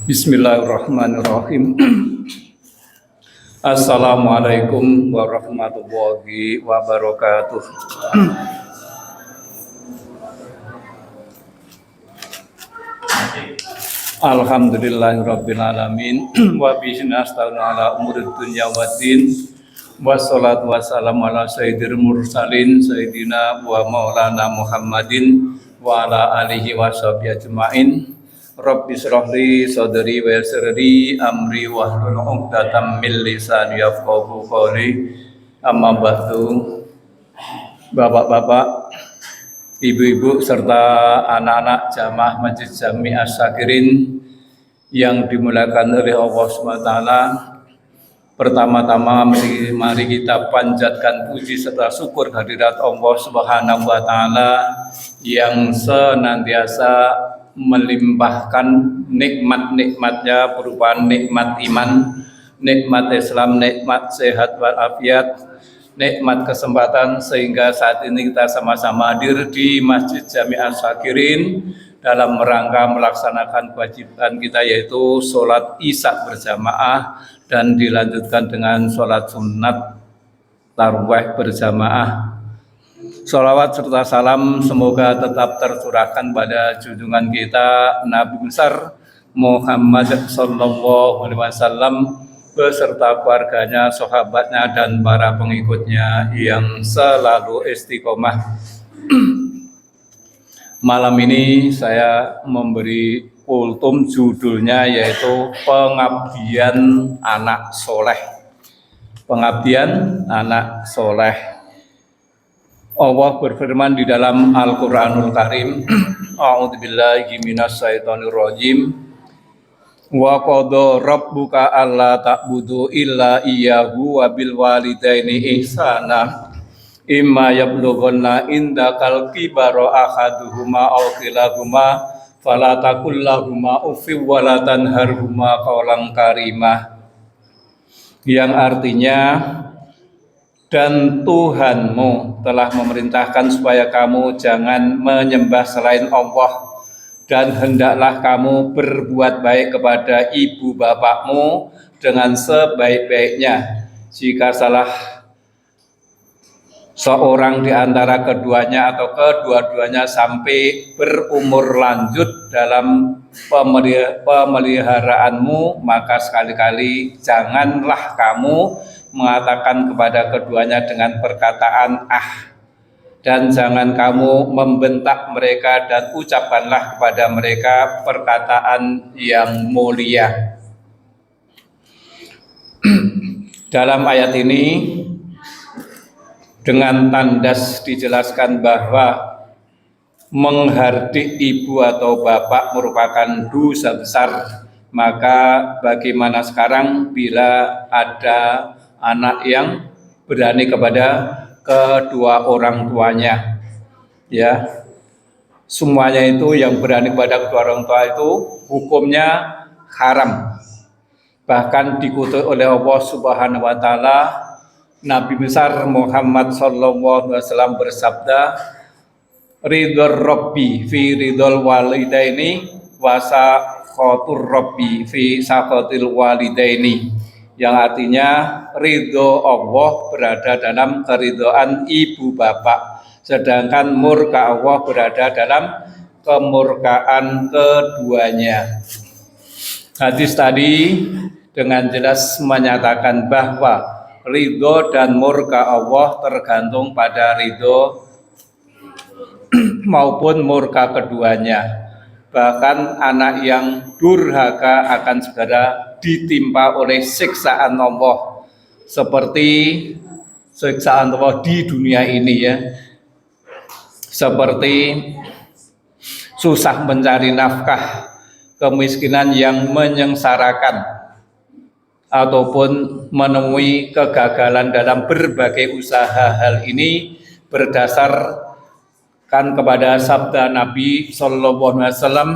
Bismillahirrahmanirrahim. Assalamualaikum warahmatullahi wabarakatuh. Alhamdulillahirabbil alamin wa bihi nasta'inu ala umurid dunya waddin. Wassalatu wassalamu ala sayyidil mursalin sayyidina wa maulana Muhammadin wa ala alihi washabihi ajmain. Rabbi shrah li sadri wa yassir li amri wahlul 'uqdatam min lisani yafqahu qawli. Amma ba'du. Bapak-bapak, ibu-ibu serta anak-anak jamaah Masjid Jami Asy-Syakirin yang dimuliakan oleh Allah SWT, pertama-tama mari kita panjatkan puji serta syukur kehadirat Allah Subhanahu wa taala yang senantiasa melimpahkan nikmat-nikmatnya berupa nikmat iman, nikmat Islam, nikmat sehat walafiat, nikmat kesempatan sehingga saat ini kita sama-sama hadir di Masjid Jami Asy-Syakirin dalam rangka melaksanakan kewajiban kita yaitu sholat isya berjamaah dan dilanjutkan dengan sholat sunat tarawih berjamaah. Sholawat serta salam semoga tetap tercurahkan pada junjungan kita Nabi besar Muhammad sallallahu alaihi wasallam beserta keluarganya, sahabatnya, dan para pengikutnya yang selalu istiqomah. Malam ini saya memberi kultum judulnya yaitu Pengabdian Anak Soleh. Pengabdian Anak Soleh. Allah berfirman di dalam Al-Quranul Karim, A'udzubillahi minasyaitonirrajim. Wa qadha rabbuka alla ta'budu illa iyyahu wa bil walidaini ihsana imma yablughanna indakal kibara ahaduhuma aw kilahuma fala taqul lahumā uffin wa la tanharhumā qawlan karimah, yang artinya, dan Tuhanmu telah memerintahkan supaya kamu jangan menyembah selain Allah, dan hendaklah kamu berbuat baik kepada ibu bapakmu dengan sebaik-baiknya. Jika salah seorang di antara keduanya atau kedua-duanya sampai berumur lanjut dalam pemeliharaanmu, maka sekali-kali janganlah kamu mengatakan kepada keduanya dengan perkataan dan jangan kamu membentak mereka, dan ucapkanlah kepada mereka perkataan yang mulia. Dalam ayat ini dengan tandas dijelaskan bahwa menghardik ibu atau bapak merupakan dosa besar. Maka bagaimana sekarang bila ada anak yang berani kepada kedua orang tuanya, ya, semuanya itu yang berani kepada kedua orang tua itu hukumnya haram. Bahkan dikutuk oleh Allah Subhanahu wa taala. Nabi besar Muhammad sallallahu alaihi wasallam bersabda, ridhor rabbi fi ridhol walidaini wa sakhatur rabbi fi sakhatil walidaini, yang artinya ridho Allah berada dalam keridhaan ibu bapak, sedangkan murka Allah berada dalam kemurkaan keduanya. Hadis tadi dengan jelas menyatakan bahwa ridho dan murka Allah tergantung pada ridho maupun murka keduanya. Bahkan anak yang durhaka akan segera ditimpa oleh siksaan Allah, seperti siksaan Allah di dunia ini, ya, seperti susah mencari nafkah, kemiskinan yang menyengsarakan, ataupun menemui kegagalan dalam berbagai usaha. Hal ini berdasarkan kepada sabda Nabi sallallahu alaihi wasallam,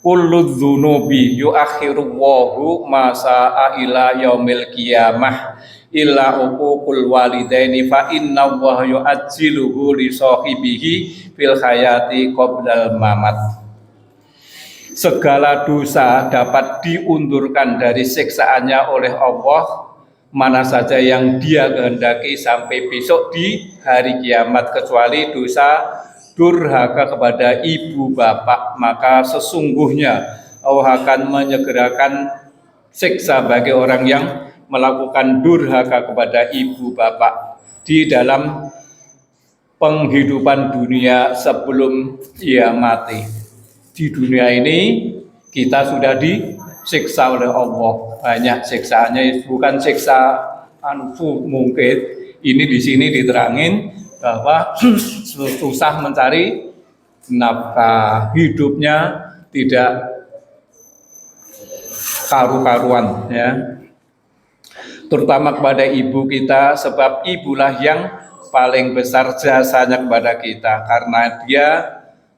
kullu dzunubi yuakhiru Allahu ma sa'a ila yaumil qiyamah illa uququl walidaini fa inna Allaha yu'ajjiluhu li sahibihi fil hayati qablal mamat. segala dosa dapat diundurkan dari siksaannya oleh Allah mana saja yang Dia kehendaki sampai besok di hari kiamat, kecuali dosa durhaka kepada ibu bapak, maka sesungguhnya Allah akan menyegerakan siksa bagi orang yang melakukan durhaka kepada ibu bapak di dalam penghidupan dunia sebelum ia mati. Di dunia ini kita sudah disiksa oleh Allah, banyak siksaannya, bukan siksa mungkin. Ini di sini diterangin bahwa susah mencari nafkah, hidupnya tidak karu-karuan, ya. Terutama kepada ibu kita, sebab ibulah yang paling besar jasanya kepada kita, karena dia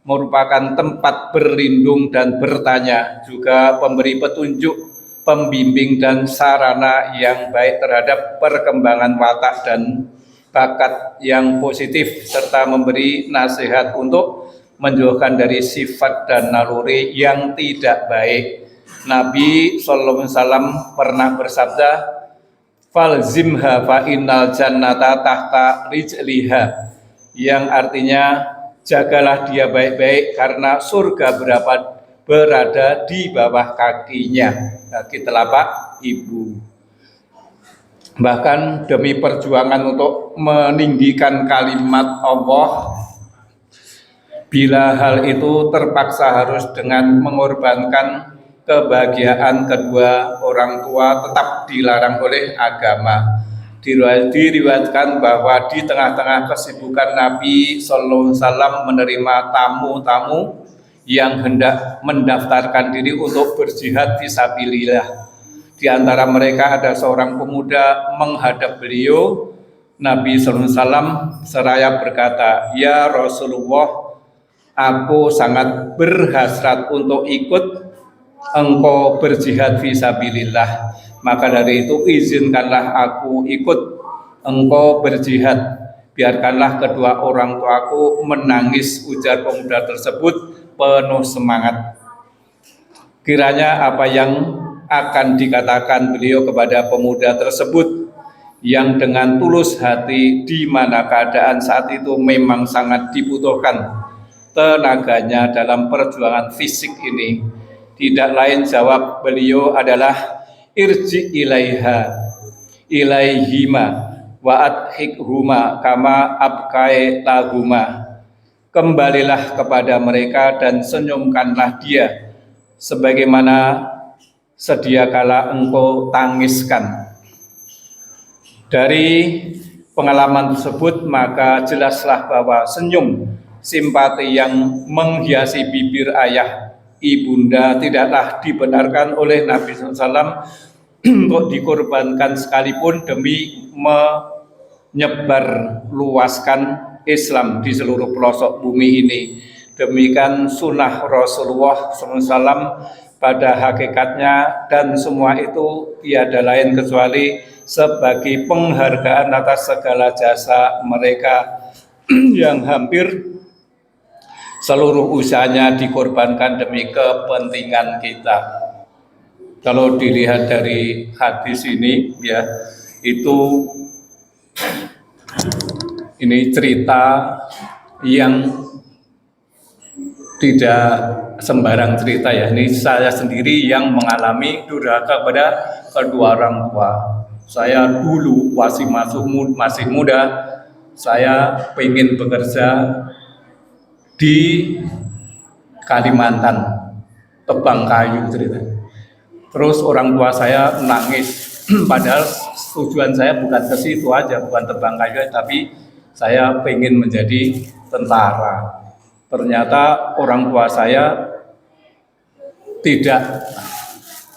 merupakan tempat berlindung dan bertanya, juga pemberi petunjuk, pembimbing dan sarana yang baik terhadap perkembangan watak dan bakat yang positif, serta memberi nasihat untuk menjauhkan dari sifat dan naluri yang tidak baik. Nabi sallallahu alaihi wasallam pernah bersabda, "Falzimha fa innal jannata tahta rijliha," yang artinya jagalah dia baik-baik karena surga berada di bawah kakinya, kaki telapak ibu. Bahkan demi perjuangan untuk meninggikan kalimat Allah, bila hal itu terpaksa harus dengan mengorbankan kebahagiaan kedua orang tua, tetap dilarang oleh agama. Diriwayatkan bahwa di tengah-tengah kesibukan Nabi sallallahu alaihi wasallam menerima tamu-tamu yang hendak mendaftarkan diri untuk berjihad fisabilillah. Di antara mereka ada seorang pemuda menghadap beliau. Nabi sallallahu alaihi wasallam seraya berkata, "Ya Rasulullah, aku sangat berhasrat untuk ikut engkau berjihad fisabilillah. Maka dari itu izinkanlah aku ikut engkau berjihad. Biarkanlah kedua orang tuaku menangis," ujar pemuda tersebut penuh semangat. Kiranya apa yang akan dikatakan beliau kepada pemuda tersebut yang dengan tulus hati, di mana keadaan saat itu memang sangat dibutuhkan tenaganya dalam perjuangan fisik ini, tidak lain jawab beliau adalah, "Irji ilaihima wa adhikhuma kama abkai lahuma." Kembalilah kepada mereka dan senyumkanlah dia sebagaimana sedia kala engkau tangiskan. Dari pengalaman tersebut maka jelaslah bahwa senyum simpati yang menghiasi bibir ayah ibunda tidaklah dibenarkan oleh Nabi SAW untuk dikorbankan sekalipun demi menyebar luaskan Islam di seluruh pelosok bumi ini. Demikian sunnah Rasulullah SAW pada hakikatnya, dan semua itu tiada lain kecuali sebagai penghargaan atas segala jasa mereka yang hampir seluruh usahanya dikorbankan demi kepentingan kita. Kalau dilihat dari hadis ini, ya, itu ini cerita yang tidak sembarang cerita, ya. Ini saya sendiri yang mengalami durhaka kepada kedua orang tua. Saya dulu masih muda, saya ingin bekerja di Kalimantan, tebang kayu cerita. Terus orang tua saya nangis, padahal tujuan saya bukan ke situ aja, bukan tebang kayu, tapi saya pengen menjadi tentara. Ternyata orang tua saya tidak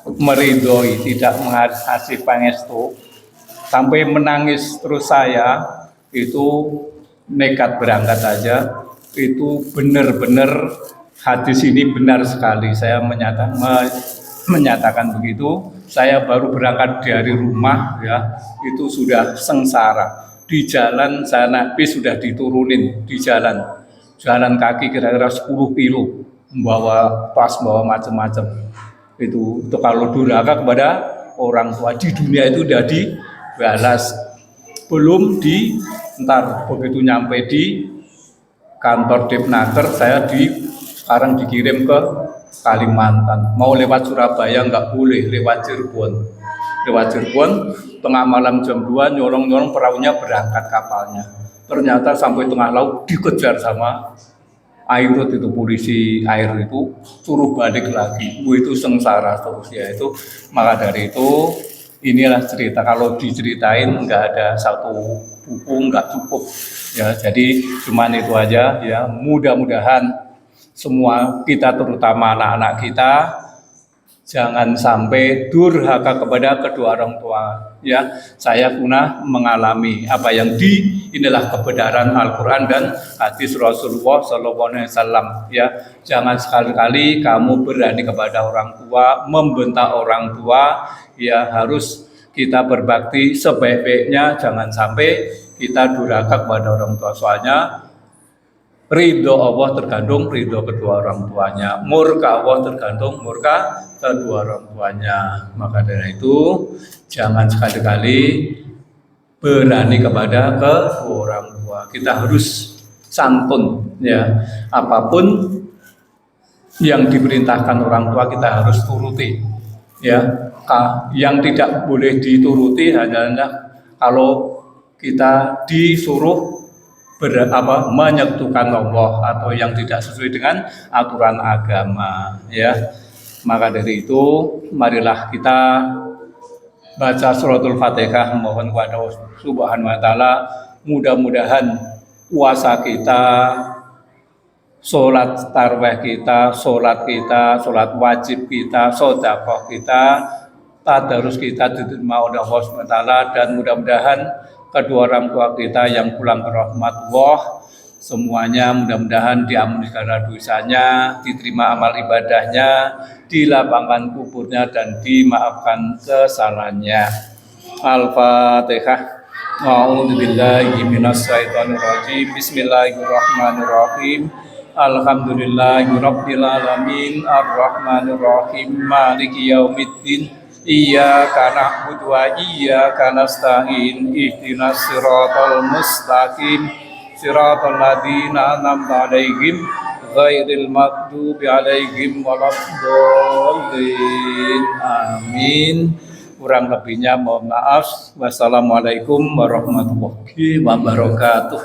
meridhoi, tidak mengasih pangestu, sampai menangis. Terus saya itu nekat berangkat aja. Itu benar-benar hadis ini benar sekali. Saya menyatakan begitu. Saya baru berangkat dari rumah, ya, itu sudah sengsara. Di jalan sana bis sudah diturunin di jalan kaki kira-kira 10 kilo. membawa tas, bawa macam-macam. Itu kalau durhaka kepada orang tua di dunia itu udah dibalas, belum ntar begitu nyampe di kantor Depnaker saya sekarang dikirim ke Kalimantan, mau lewat Surabaya nggak boleh, lewat Cirebon tengah malam jam 2 nyolong perahunya berangkat kapalnya, ternyata sampai tengah laut dikejar sama air itu, polisi air itu suruh balik lagi, itu sengsara terus ya itu. Maka dari itu inilah cerita, kalau diceritain nggak ada satu buku nggak cukup ya, jadi cuman itu aja ya. Mudah-mudahan semua kita, terutama anak-anak kita, jangan sampai durhaka kepada kedua orang tua ya. Saya pernah mengalami apa yang inilah kebenaran Al-Quran dan hadis Rasulullah SAW ya. Jangan sekali-kali kamu berani kepada orang tua, membentak orang tua ya. Harus kita berbakti sebaik-baiknya, jangan sampai kita durhaka kepada orang tua. Soalnya ridho Allah tergantung ridho kedua orang tuanya, murka Allah tergantung murka kedua orang tuanya. Maka dari itu jangan sekali-kali berani kepada kedua orang tua. Kita harus santun ya, apapun yang diperintahkan orang tua kita harus turuti ya. Yang tidak boleh dituruti hanya kalau kita disuruh menyekutukan Allah atau yang tidak sesuai dengan aturan agama ya. Maka dari itu marilah kita baca suratul Fatihah, mohon kepada Allah Subhanahu wa taala mudah-mudahan puasa kita, sholat tarawih kita, sholat wajib kita, sedekah kita, tadarus kita diterima oleh Allah Subhanahu wa taala, dan mudah-mudahan kedua orang tua kita yang pulang ke rahmat Allah semuanya mudah-mudahan diampuni segala dosanya, diterima amal ibadahnya, dilapangkan kuburnya dan dimaafkan kesalahannya. Al-Fatihah. A'udzubillahi minasyaitonir rajim. Bismillahirrahmanirrahim. Alhamdulillahirabbil alamin, arrahmanir rahim, maliki yaumiddin. Iyyaka na'budu wa iyyaka nasta'in. Ihdinas siratal mustaqim, siratal ladzina an'amta 'alaihim ghairil maghdubi 'alaihim waladdallin. Amin. Kurang lebihnya mohon maaf. Wassalamualaikum warahmatullahi wabarakatuh.